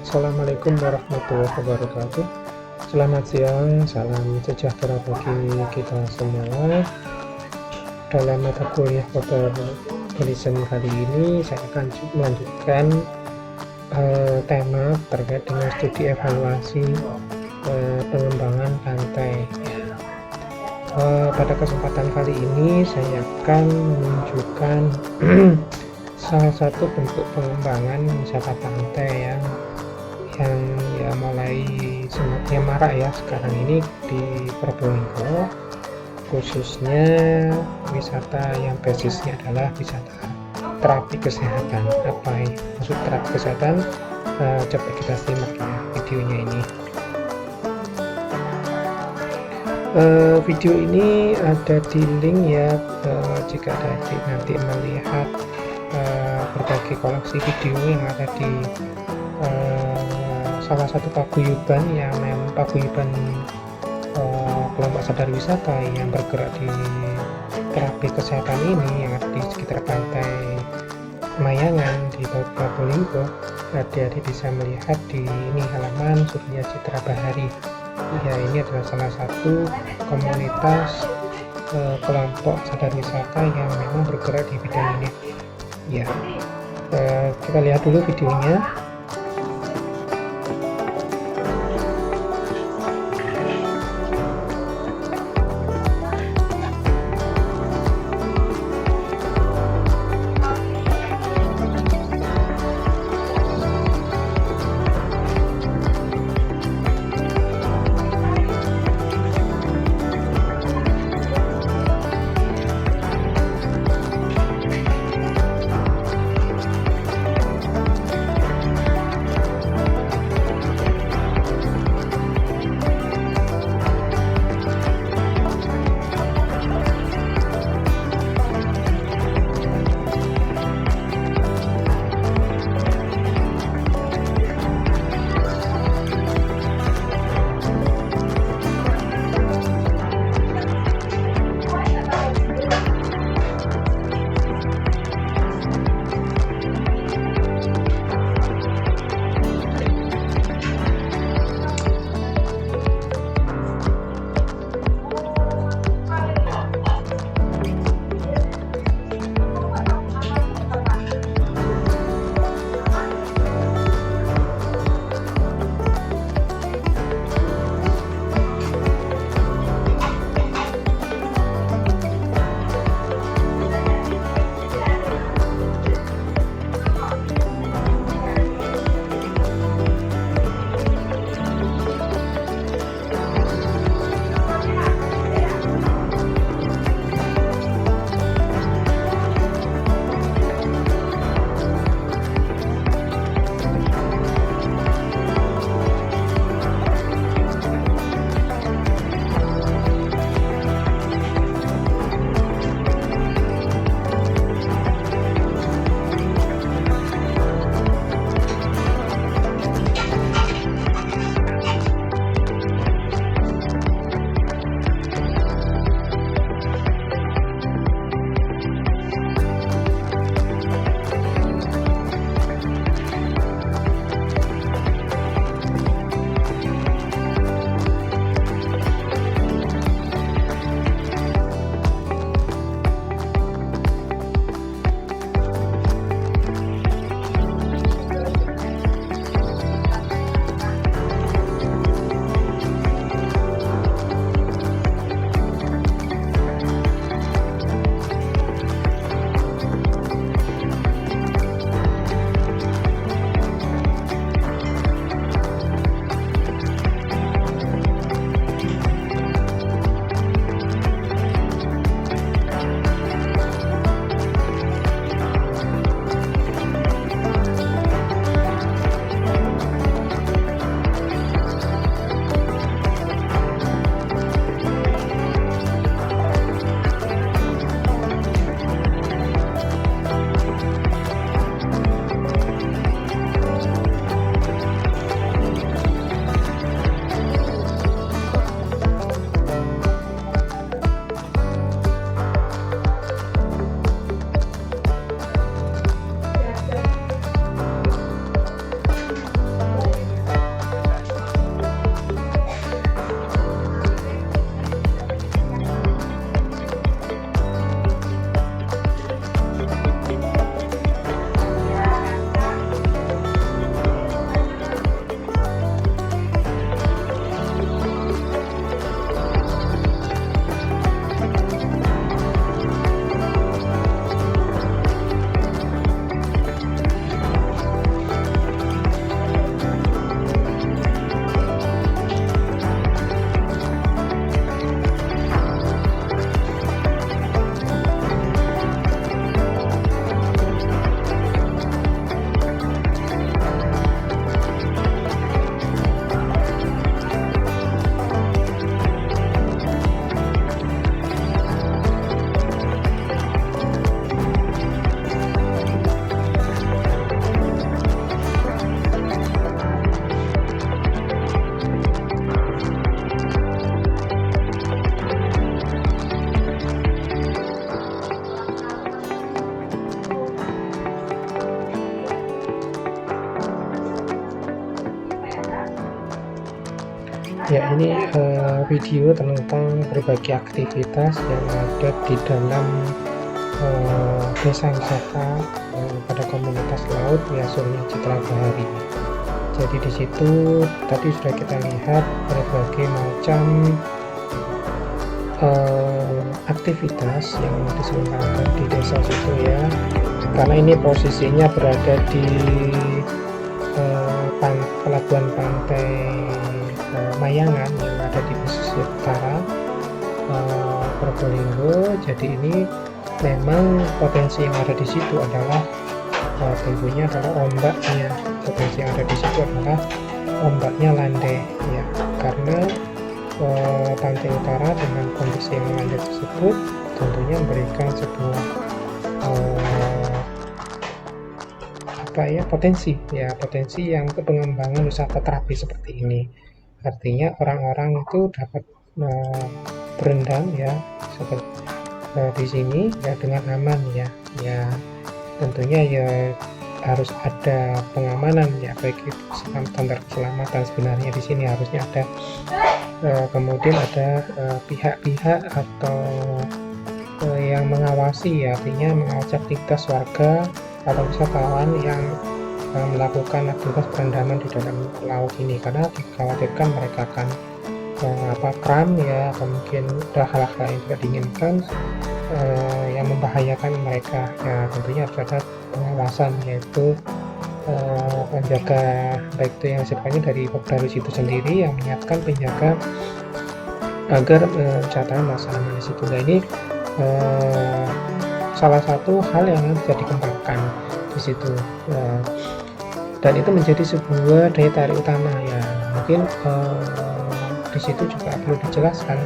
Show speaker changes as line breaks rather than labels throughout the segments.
Assalamualaikum warahmatullahi wabarakatuh. Selamat siang, salam sejahtera bagi kita semua. Dalam mata kuliah Photorealism kali ini saya akan melanjutkan tema terkait dengan studi evaluasi pengembangan pantai. Pada kesempatan kali ini saya akan menunjukkan salah satu bentuk pengembangan wisata pantai yang mulai semakin marak ya sekarang ini di Probolinggo, khususnya wisata yang basisnya adalah wisata terapi kesehatan. Apa maksud terapi kesehatan? Coba kita simak ya videonya ini. Video ini ada di link ya, jika adik nanti melihat berbagai koleksi video yang ada di salah satu paguyuban yang memang paguyuban kelompok sadar wisata yang bergerak di terapi kesehatan ini yang ada di sekitar pantai Mayangan di Probolinggo. Adik-adik bisa melihat di ini halaman Surya Citra Bahari ya, ini adalah salah satu komunitas kelompok sadar wisata yang memang bergerak di bidang ini ya. Kita lihat dulu videonya. Ya, ini video tentang berbagai aktivitas yang ada di dalam desa wisata pada komunitas laut ya Surya Citra Bahari. Jadi di situ tadi sudah kita lihat berbagai macam aktivitas yang diselenggarakan di desa situ ya. Karena ini posisinya berada di pelabuhan pantai Mayangan yang ada di pesisir utara Probolinggo. Jadi ini memang potensi yang ada di situ adalah tentunya adalah ombaknya. Potensi yang ada di situ adalah ombaknya landai ya, karena pantai utara dengan kondisi yang landai tersebut tentunya memberikan sebuah potensi yang untuk pengembangan wisata terapi seperti ini. Artinya orang-orang itu dapat berendam ya seperti di sini ya dengan aman ya. Tentunya ya harus ada pengamanan ya, baik itu standar keselamatan sebenarnya di sini harusnya ada. Kemudian ada pihak-pihak atau yang mengawasi ya, artinya mengawasi aktivitas warga atau wisatawan yang melakukan aktivitas perendaman di dalam laut ini, karena dikhawatirkan mereka akan kram ya, atau mungkin ada hal-hal yang tidak diinginkan yang membahayakan mereka ya. Tentunya harus ada pengawasan, yaitu penjaga, baik itu yang sifatnya dari situ sendiri yang menyiapkan penjaga agar wisatawan merasa aman di situ. Nah, ini salah satu hal yang bisa dikembangkan di situ dan itu menjadi sebuah daya tarik utama ya. Mungkin di situ juga perlu dijelaskan,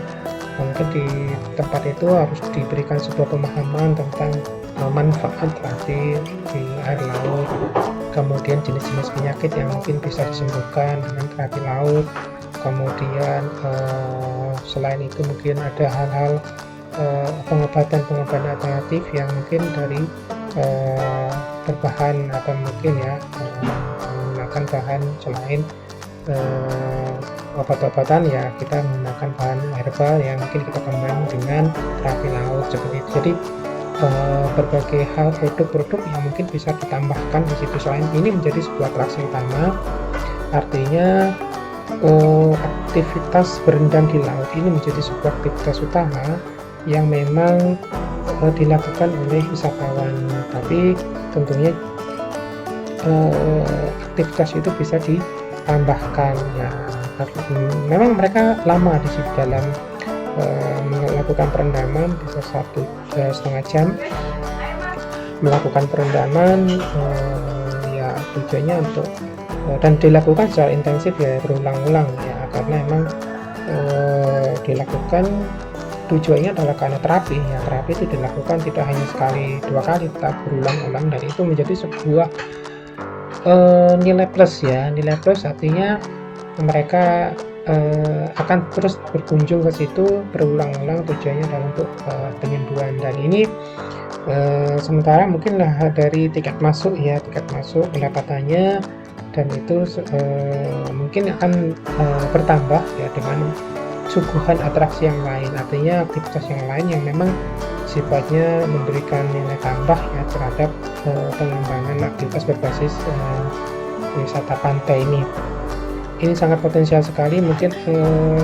mungkin di tempat itu harus diberikan sebuah pemahaman tentang manfaat terapi di air laut, kemudian jenis-jenis penyakit yang mungkin bisa disembuhkan dengan terapi laut. Kemudian selain itu mungkin ada hal-hal pengobatan alternatif yang mungkin dari berbahan atau mungkin ya menggunakan bahan selain obat-obatan ya, kita menggunakan bahan herbal yang mungkin kita combine dengan terapi laut seperti itu. Jadi berbagai hal produk-produk yang mungkin bisa ditambahkan di situ. Selain ini menjadi sebuah atraksi utama, artinya aktivitas berendam di laut ini menjadi sebuah aktivitas utama yang memang dilakukan oleh wisatawan, tapi tentunya aktivitas itu bisa ditambahkan ya. Memang mereka lama di situ dalam melakukan perendaman, bisa 1,5 jam melakukan perendaman ya, tujuannya untuk dan dilakukan secara intensif ya, berulang-ulang ya, karena memang dilakukan tujuannya adalah karena terapi ya. Terapi itu dilakukan tidak hanya sekali dua kali, tetap berulang-ulang, dan itu menjadi sebuah nilai plus ya. Nilai plus artinya mereka akan terus berkunjung ke situ berulang-ulang, tujuannya adalah untuk penyembuhan. Dan ini sementara mungkin lah dari tiket masuk pendapatannya, dan itu mungkin akan bertambah ya dengan suguhan atraksi yang lain, artinya aktivitas yang lain yang memang sifatnya memberikan nilai tambah ya terhadap pengembangan aktivitas berbasis wisata pantai ini. Ini sangat potensial sekali. Mungkin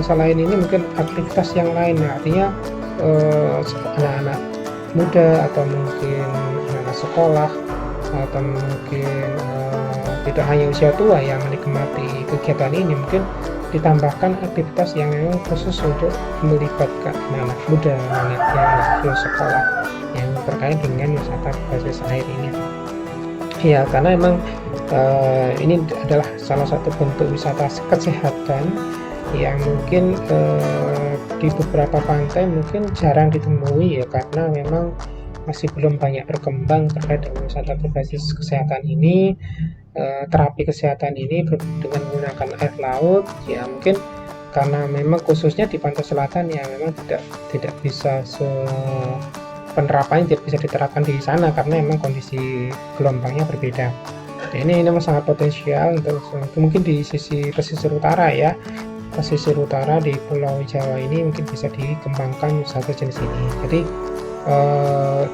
selain ini mungkin aktivitas yang lain ya, artinya anak-anak muda atau mungkin anak sekolah atau mungkin tidak hanya usia tua yang menikmati kegiatan ini, mungkin ditambahkan aktivitas yang memang khusus untuk melibatkan anak muda, anak yang sekolah yang terkait dengan wisata berbasis air ini ya, karena memang ini adalah salah satu bentuk wisata kesehatan yang mungkin di beberapa pantai mungkin jarang ditemui ya, karena memang masih belum banyak berkembang terkait dengan wisata berbasis kesehatan ini. Terapi kesehatan ini dengan menggunakan air laut ya, mungkin karena memang khususnya di pantai selatan yang memang tidak bisa penerapannya tidak bisa diterapkan di sana karena memang kondisi gelombangnya berbeda. Ini memang sangat potensial untuk mungkin di sisi pesisir utara ya, pesisir utara di Pulau Jawa ini mungkin bisa dikembangkan usaha jenis ini. Jadi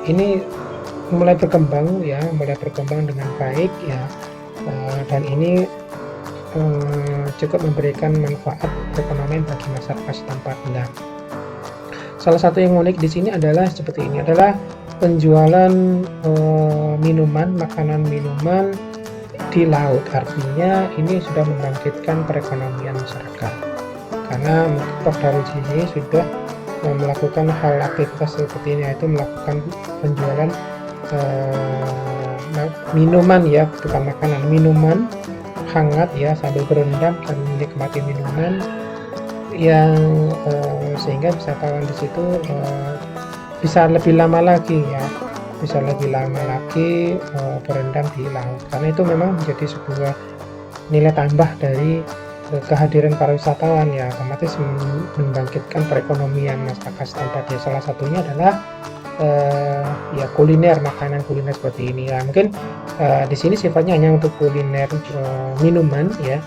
ini mulai berkembang dengan baik ya, dan ini cukup memberikan manfaat perekonomian bagi masyarakat setempat. Nah, salah satu yang unik di sini adalah seperti ini, adalah penjualan makanan minuman di laut. Artinya ini sudah membangkitkan perekonomian masyarakat, karena toh dari sini sudah melakukan hal aktivitas seperti ini, yaitu melakukan penjualan minuman ya, bukan makanan, minuman hangat ya, sambil berendam dan menikmati minuman yang sehingga wisatawan di situ bisa lebih lama lagi berendam di laut, karena itu memang menjadi sebuah nilai tambah dari kehadiran para wisatawan ya, otomatis membangkitkan perekonomian masyarakat setempat ya. Salah satunya adalah ya makanan kuliner seperti ini ya. Mungkin di sini sifatnya hanya untuk kuliner minuman ya,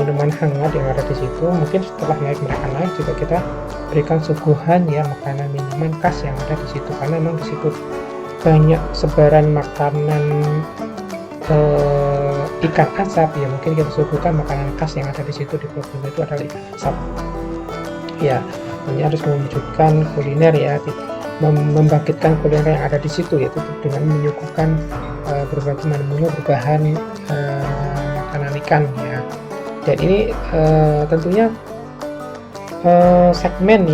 minuman hangat yang ada di situ. Mungkin setelah mereka naik juga kita berikan suguhan ya, makanan minuman khas yang ada di situ, karena memang di situ banyak sebaran makanan ikan asap ya. Mungkin kita suguhkan makanan khas yang ada di situ, di Probolinggo itu adalah ikan asap ya. Ini harus mewujudkan kuliner ya, membangkitkan kuliner yang ada di situ, yaitu dengan menyuguhkan berbagai menu berbahan makanan ikan ya. Dan ini tentunya segmen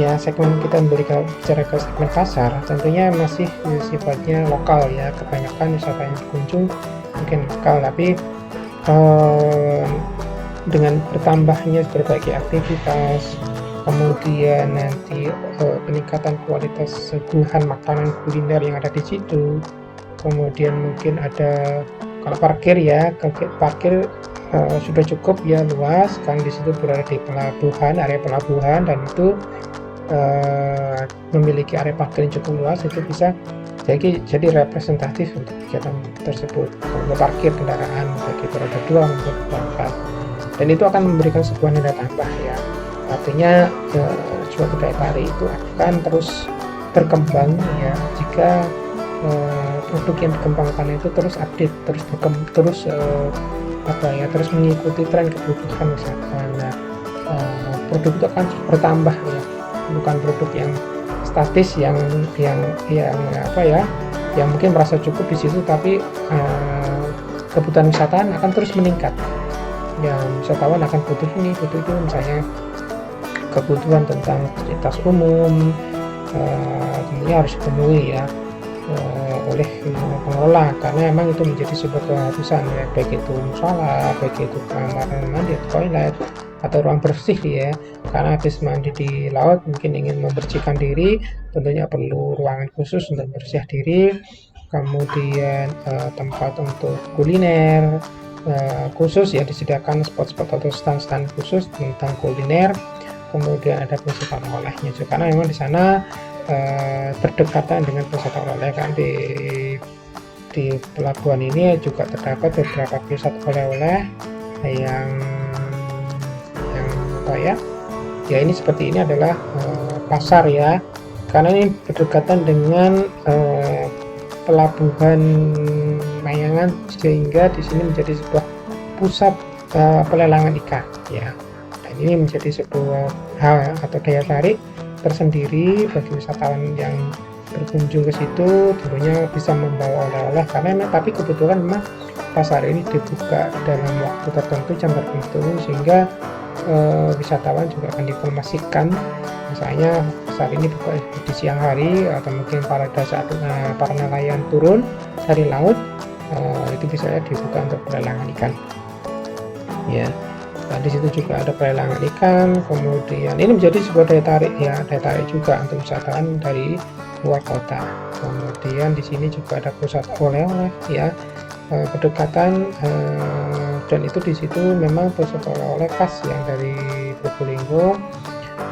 kita bicara ke segmen pasar tentunya masih sifatnya lokal ya. Kebanyakan wisata yang berkunjung mungkin lokal, tapi dengan bertambahnya berbagai aktivitas, kemudian nanti peningkatan kualitas suguhan makanan kuliner yang ada di situ, kemudian mungkin ada kalau parkir sudah cukup ya, luas kan, di situ berada di area pelabuhan, dan itu memiliki area parkir yang cukup luas, itu bisa jadi representatif untuk kegiatan tersebut. Kalau parkir kendaraan bagi roda 2 maupun roda 4, dan itu akan memberikan sebuah nilai tambah ya. Artinya suatu daya tarik itu akan terus berkembang ya, jika produk yang dikembangkan itu terus update, terus mengikuti tren kebutuhan wisatawan. Nah, produk itu akan bertambah ya, bukan produk yang statis yang mungkin merasa cukup di situ, tapi kebutuhan wisatawan akan terus meningkat ya. Wisatawan akan butuh itu, misalnya kebutuhan tentang fasilitas umum tentunya harus dipenuhi ya oleh pengelola, karena memang itu menjadi sebuah keharusan ya, baik itu musola, baik itu kamar mandi, toilet, atau ruang bersih ya. Karena habis mandi di laut mungkin ingin membersihkan diri, tentunya perlu ruangan khusus untuk bersih diri, kemudian tempat untuk kuliner khusus ya, disediakan spot-spot atau stand-stand khusus tentang kuliner, kemudian ada pusat oleh-olehnya juga, karena memang di sana berdekatan dengan pusat oleh-oleh kan. Di pelabuhan ini juga terdapat beberapa pusat oleh-oleh yang ini seperti ini adalah pasar ya, karena ini berdekatan dengan pelabuhan Mayangan, sehingga di sini menjadi sebuah pusat pelelangan ikan ya. Dan ini menjadi sebuah hal atau daya tarik tersendiri bagi wisatawan yang berkunjung ke situ, tentunya bisa membawa oleh-oleh, tapi kebetulan memang pasar ini dibuka dalam waktu tertentu, jam tertentu, sehingga wisatawan juga akan diinformasikan, misalnya pasar ini buka di siang hari, atau mungkin pada saat para nelayan turun dari laut, itu bisa dibuka untuk pelelangan ikan ya. Nah, di situ juga ada pelelangan ikan, kemudian ini menjadi sebuah daya tarik juga untuk wisatawan dari luar kota. Kemudian di sini juga ada pusat oleh-oleh ya, berdekatan, dan itu di situ memang pusat oleh-oleh khas yang dari Probolinggo,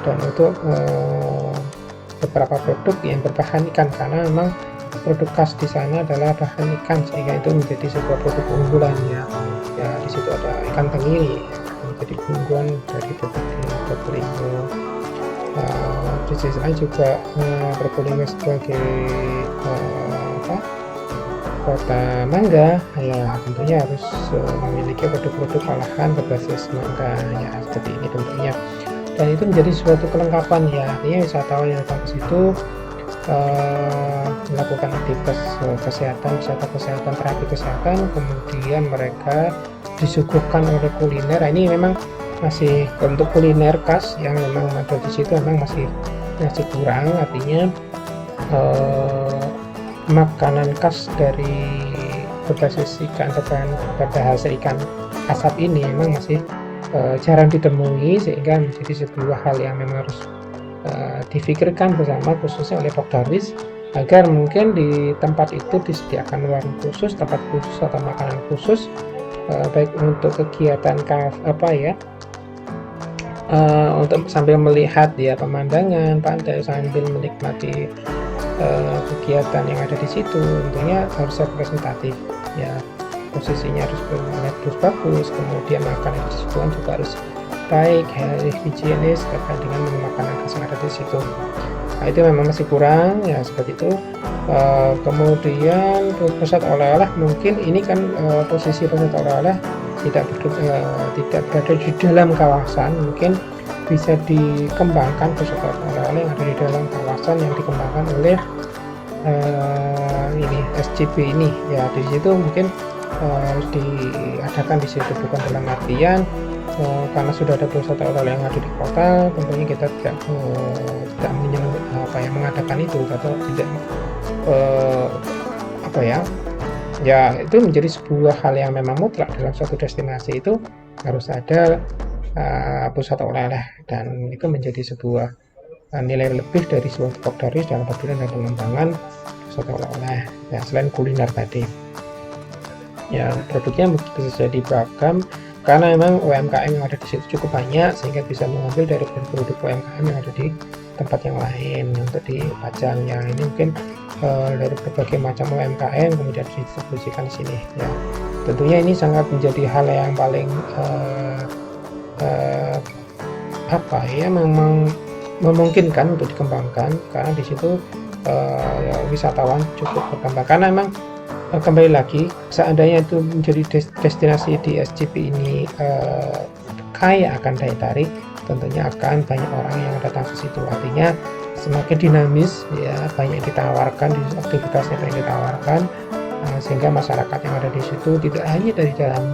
dan untuk beberapa produk yang berbahan ikan, karena memang produk khas di sana adalah bahan ikan, sehingga itu menjadi sebuah produk unggulan ya. Di situ ada ikan tenggiri, menjadi gangguan dari Probolinggo. Di sisi lain juga Probolinggo sebagai kota mangga ya tentunya harus memiliki produk-produk olahan berbasis mangga ya seperti ini tentunya, dan itu menjadi suatu kelengkapan ya, artinya wisatawan yang datang ke situ melakukan aktivitas wisata kesehatan, terapi kesehatan, kemudian mereka disuguhkan oleh kuliner. Nah, ini memang masih untuk kuliner khas yang memang ada di situ memang masih kurang, artinya makanan khas dari berbasis ikan pada hasil ikan asap ini memang masih jarang ditemui, sehingga menjadi sebuah hal yang memang harus difikirkan bersama khususnya oleh Pokdaris, agar mungkin di tempat itu disediakan warung khusus, tempat khusus atau makanan khusus baik untuk kegiatan untuk sambil melihat ya pemandangan pantai sambil menikmati kegiatan yang ada di situ, tentunya harus representatif ya, posisinya harus bagus, kemudian makanan disediakan juga harus baik, higienis terkait dengan menu makanan khas yang ada di situ. Nah, itu memang masih kurang ya seperti itu. Kemudian pusat oleh-oleh, mungkin ini kan posisi pusat oleh-oleh tidak berada di dalam kawasan, mungkin bisa dikembangkan pusat oleh-oleh yang ada di dalam kawasan yang dikembangkan oleh SCP ini ya, di situ mungkin harus diadakan di situ, bukan dalam artian karena sudah ada pusat oleh-oleh yang ada di kota, tentunya kita tidak mengadakan itu atau tidak itu menjadi sebuah hal yang memang mutlak dalam suatu destinasi itu harus ada pusat oleh-oleh, dan itu menjadi sebuah nilai lebih dari sebuah Pokdaris dalam pembinaan dan pengembangan pusat oleh-oleh ya, selain kuliner tadi ya. Produknya bisa jadi beragam karena memang UMKM yang ada di situ cukup banyak, sehingga bisa mengambil dari produk UMKM yang ada di tempat yang lain untuk dipajang ya. Ini mungkin dari berbagai macam UMKM kemudian didistribusikan di sini ya. Tentunya ini sangat menjadi hal yang paling memang memungkinkan untuk dikembangkan, karena di situ wisatawan cukup berkembang, karena memang kembali lagi seandainya itu menjadi destinasi di SCP ini kaya akan daya tarik, tentunya akan banyak orang yang datang ke situ, artinya semakin dinamis ya, banyak ditawarkan di aktivitasnya, banyak ditawarkan sehingga masyarakat yang ada di situ tidak hanya dari dalam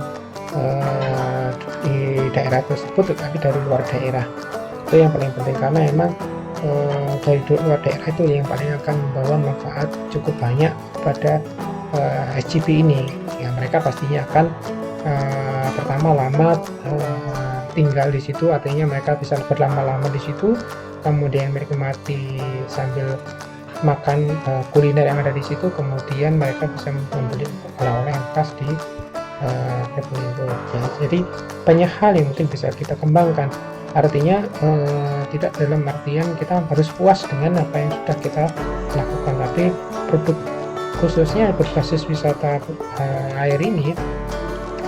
di daerah tersebut tetapi dari luar daerah. Itu yang paling penting, karena memang dari luar daerah itu yang paling akan membawa manfaat cukup banyak pada SCP ini ya. Mereka pastinya akan pertama lama tinggal di situ, artinya mereka bisa berlama-lama di situ, kemudian menikmati sambil makan kuliner yang ada di situ, kemudian mereka bisa membeli oleh-oleh yang khas di Probolinggo ya. Jadi banyak hal yang mungkin bisa kita kembangkan, artinya tidak dalam artian kita harus puas dengan apa yang sudah kita lakukan, tapi produk khususnya berbasis wisata air ini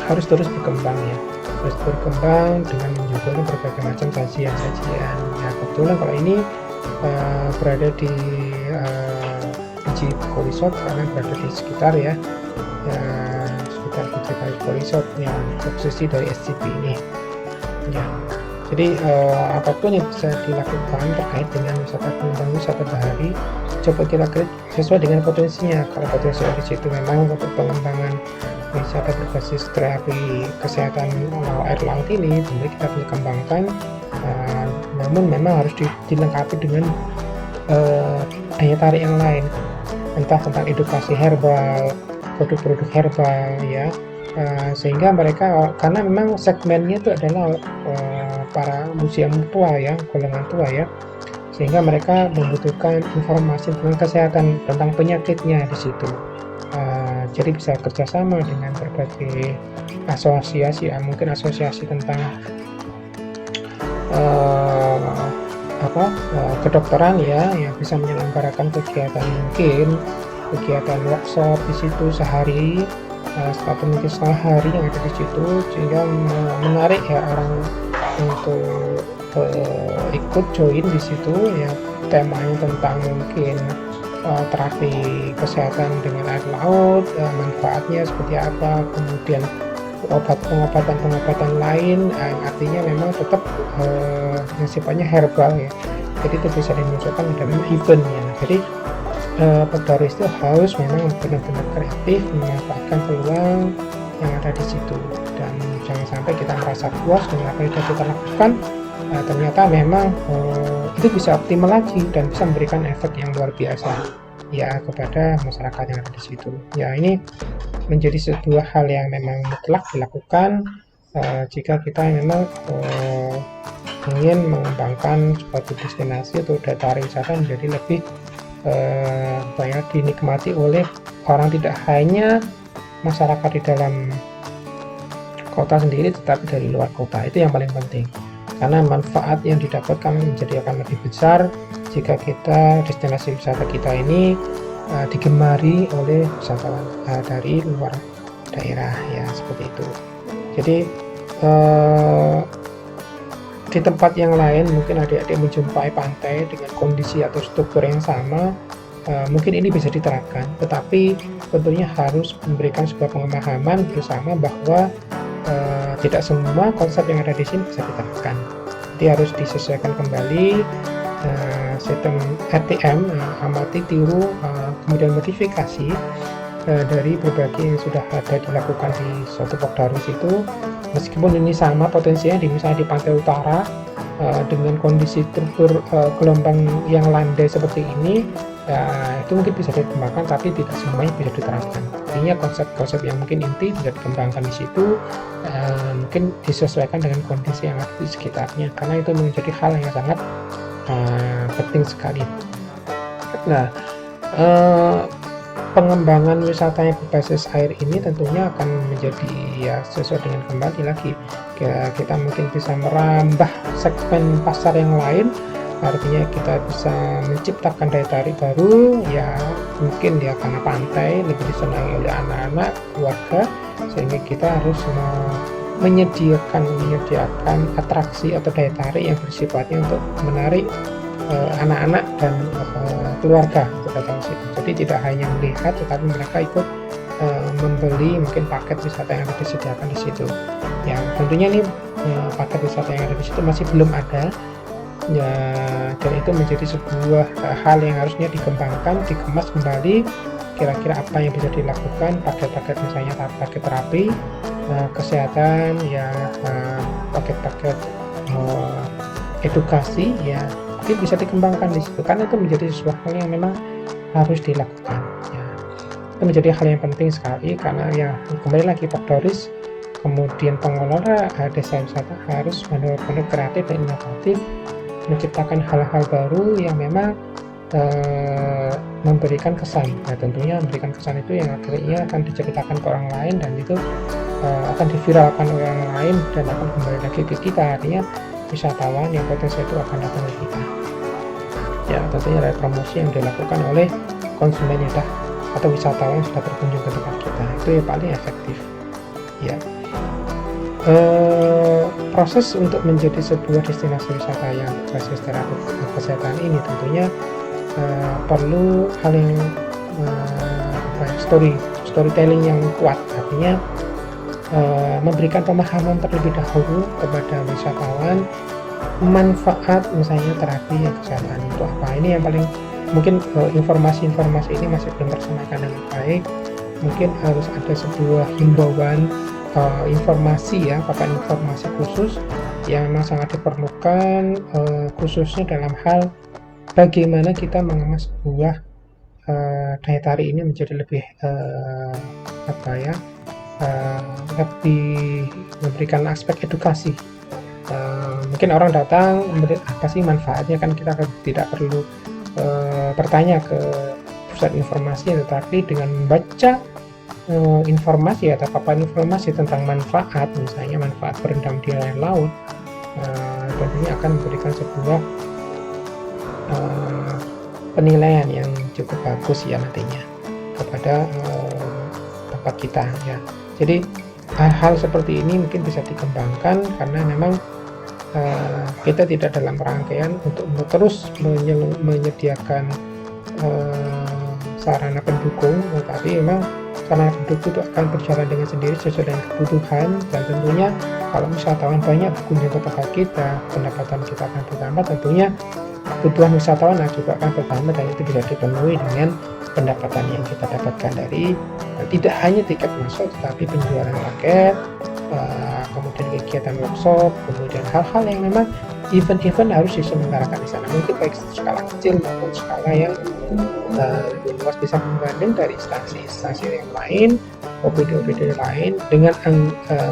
harus terus berkembang ya, terus berkembang dengan menjual berbagai macam sajian-sajian ya. Kebetulan kalau ini berada di Biji Resort karena berada di sekitar sekitar Biji Resort yang posisi dari SCP ini ya. Jadi apapun yang bisa dilakukan terkait dengan pengembangan wisata bahari, coba kita create sesuai dengan potensinya. Kalau potensi di situ memang untuk pengembangan wisata berbasis terapi kesehatan air laut ini, tentu kita bisa kembangkan. Namun memang harus dilengkapi dengan daya tarik yang lain, entah tentang edukasi herbal, produk-produk herbal ya. Sehingga mereka, karena memang segmennya itu adalah para usia tua ya, golongan tua ya, sehingga mereka membutuhkan informasi tentang kesehatan, tentang penyakitnya di situ. Jadi bisa kerjasama dengan berbagai asosiasi mungkin asosiasi tentang kedokteran ya, yang bisa menyelenggarakan kegiatan, mungkin kegiatan workshop di situ sehari atau mungkin setengah hari yang ada di situ, sehingga menarik ya orang untuk ikut join di situ ya. Temanya tentang mungkin terapi kesehatan dengan air laut, manfaatnya seperti apa, kemudian pengobatan lain, yang artinya memang tetap yang sifatnya herbal ya. Jadi itu bisa dimunculkan dalam eventnya. Jadi Pektoris itu harus memang benar-benar kreatif memanfaatkan peluang yang ada di situ, dan jangan sampai kita merasa puas dengan apa yang sudah kita lakukan, ternyata memang itu bisa optimal lagi dan bisa memberikan efek yang luar biasa ya kepada masyarakat yang ada di situ. Ya, ini menjadi sebuah hal yang memang mutlak dilakukan jika kita memang ingin mengembangkan suatu destinasi atau daya tarik wisata menjadi lebih dinikmati oleh orang, tidak hanya masyarakat di dalam kota sendiri, tetapi dari luar kota. Itu yang paling penting, karena manfaat yang didapatkan menjadi akan lebih besar jika destinasi wisata kita ini digemari oleh wisatawan dari luar daerah ya, seperti itu. Jadi di tempat yang lain mungkin adik-adik menjumpai pantai dengan kondisi atau struktur yang sama, mungkin ini bisa diterapkan, tetapi tentunya harus memberikan sebuah pemahaman bersama bahwa tidak semua konsep yang ada di sini bisa diterapkan. Jadi harus disesuaikan kembali sistem RTM, amati, tiru, kemudian modifikasi dari berbagai yang sudah ada dilakukan di suatu Pektoris itu. Meskipun ini sama potensinya misalnya di pantai utara dengan kondisi struktur gelombang yang landai seperti ini, itu mungkin bisa dikembangkan, tapi tidak semuanya bisa diterapkan. Artinya konsep-konsep yang mungkin inti bisa dikembangkan di situ, mungkin disesuaikan dengan kondisi yang ada di sekitarnya, karena itu menjadi hal yang sangat penting sekali. Nah, pengembangan wisata yang berbasis air ini tentunya akan menjadi ya sesuai dengan kembali lagi kita mungkin bisa merambah segmen pasar yang lain, artinya kita bisa menciptakan daya tarik baru ya, mungkin dia karena pantai lebih disenangi oleh anak-anak, keluarga, sehingga kita harus menyediakan atraksi atau daya tarik yang bersifatnya untuk menarik anak-anak dan keluarga untuk datang ke situ. Jadi tidak hanya melihat, tetapi mereka ikut membeli mungkin paket wisata yang ada disediakan di situ. Yang tentunya ini paket wisata yang ada di situ masih belum ada ya, dan itu menjadi sebuah hal yang harusnya dikembangkan, dikemas kembali. Kira-kira apa yang bisa dilakukan, paket-paket misalnya paket terapi kesehatan ya, paket-paket edukasi ya, mungkin bisa dikembangkan di situ, karena itu menjadi sesuatu hal yang memang harus dilakukan ya. Itu menjadi hal yang penting sekali, karena ya kembali lagi Pektoris kemudian pengelola desa wisata harus benar-benar kreatif dan inovatif, menciptakan hal-hal baru yang memang memberikan kesan. Nah, tentunya memberikan kesan itu yang akhirnya akan diceritakan ke orang lain, dan itu akan diviralkan oleh orang lain dan akan kembali lagi ke kita. Artinya wisatawan yang potensial itu akan datang ke kita ya. Tentunya ada promosi yang dilakukan oleh konsumen atau wisatawan yang sudah berkunjung ke tempat kita, itu yang paling efektif ya. Proses untuk menjadi sebuah destinasi wisata yang berbasis terapi kesehatan ini tentunya perlu hal yang storytelling yang kuat, artinya memberikan pemahaman terlebih dahulu kepada wisatawan manfaat misalnya terapi kesehatan itu apa. Ini yang paling mungkin informasi-informasi ini masih belum tersampaikan dengan baik. Mungkin harus ada sebuah himbauan informasi ya, papan informasi khusus yang memang sangat diperlukan, khususnya dalam hal bagaimana kita mengemas sebuah daya tarik ini menjadi lebih lebih memberikan aspek edukasi. Mungkin orang datang apa sih manfaatnya, kan kita tidak perlu bertanya ke pusat informasi, tetapi dengan membaca informasi atau papan informasi tentang manfaat, misalnya manfaat berendam di air laut, tentunya akan memberikan sebuah penilaian yang cukup bagus ya nantinya kepada tempat kita ya. Jadi hal-hal seperti ini mungkin bisa dikembangkan karena memang kita tidak dalam rangkaian untuk terus menyediakan sarana pendukung, tetapi memang sarana pendukung itu akan berjalan dengan sendiri sesuai dengan kebutuhan, dan tentunya kalau wisatawan banyak berkunjung ke tempat kita, pendapatan kita akan bertambah, tentunya kebutuhan wisatawan juga akan bertambah, dan itu bisa dipenuhi dengan pendapatan yang kita dapatkan dari tidak hanya tiket masuk tetapi penjualan paket, kemudian kegiatan workshop, kemudian hal-hal yang memang event-event harus diselenggarakan di sana, mungkin baik skala kecil maupun skala yang lebih luas, bisa menggandeng dari instansi-instansi yang lain, OPD-OPD lain dengan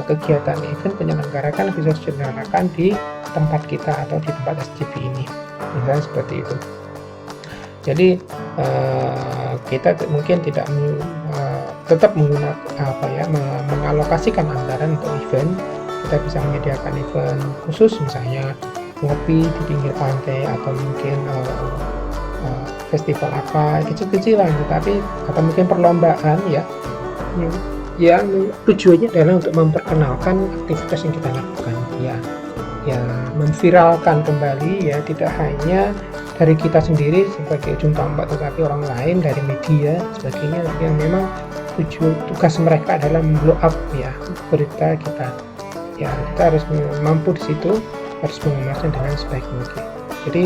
kegiatan event penyelenggarakan bisa diselenggarakan di tempat kita atau di tempat SCB ini, misalnya seperti itu. Jadi kita mungkin tidak tetap menggunakan mengalokasikan anggaran untuk event. Kita bisa menyediakan event khusus, misalnya ngopi di pinggir pantai, atau mungkin festival apa kecil-kecilan, tetapi atau mungkin perlombaan ya, yang tujuannya adalah untuk memperkenalkan aktivitas yang kita lakukan ya memviralkan kembali ya, tidak hanya dari kita sendiri sebagai ujung tombak, tetapi orang lain dari media sebagainya yang memang tugas mereka adalah memblow up ya berita kita ya. Kita harus mampu di situ, harus mengemasnya dengan sebaik mungkin. Jadi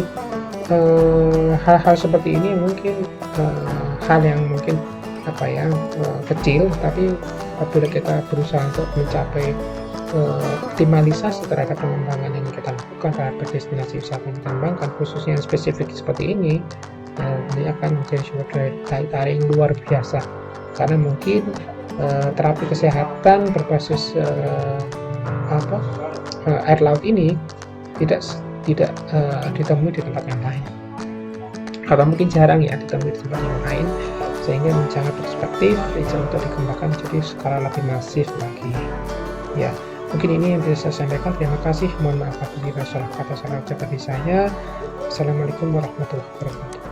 hal-hal seperti ini mungkin hal yang mungkin kecil, tapi apabila kita berusaha untuk mencapai optimalisasi terhadap pengembangan yang kita lakukan terhadap destinasi wisata yang kita kembangkan, khususnya yang spesifik seperti ini akan menjadi suatu daya tarik yang luar biasa, karena mungkin terapi kesehatan berbasis air laut ini tidak ditemui di tempat yang lain, atau mungkin jarang ya ditemui di tempat yang lain, sehingga sangat perspektif bisa untuk dikembangkan menjadi skala lebih masif lagi ya. Mungkin ini yang bisa saya sampaikan. Terima kasih, mohon maaf apabila salah kata salah ucap dari saya. Assalamualaikum warahmatullahi wabarakatuh.